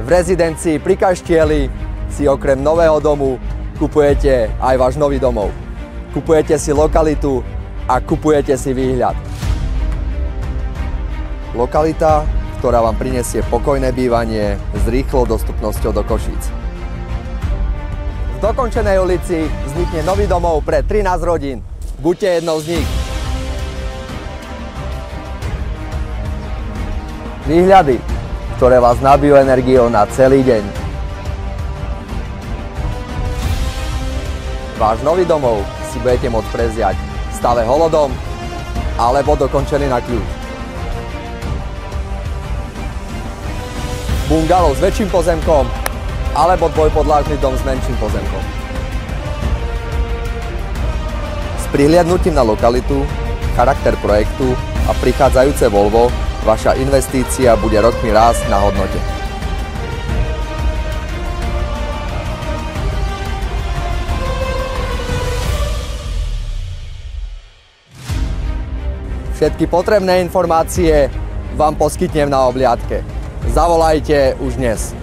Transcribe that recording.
V rezidencii pri Kaštieli si okrem nového domu kupujete aj váš nový domov. Kupujete si lokalitu a kupujete si výhľad. Lokalita, ktorá vám prinesie pokojné bývanie s rýchlou dostupnosťou do Košíc. V dokončenej ulici vznikne nový domov pre 13 rodín. Buďte jednou z nich. Výhľady, ktoré vás nabijú energiou na celý deň. Váš nový domov si budete môcť prevziať v stave holodom alebo dokončený na kľúč. Bungalov s väčším pozemkom alebo dvojpodlažný dom s menším pozemkom. S prihliadnutím na lokalitu, charakter projektu a prichádzajúce Volvo vaša investícia bude rokmi rásť na hodnote. Všetky potrebné informácie vám poskytnem na obliadke. Zavolajte už dnes.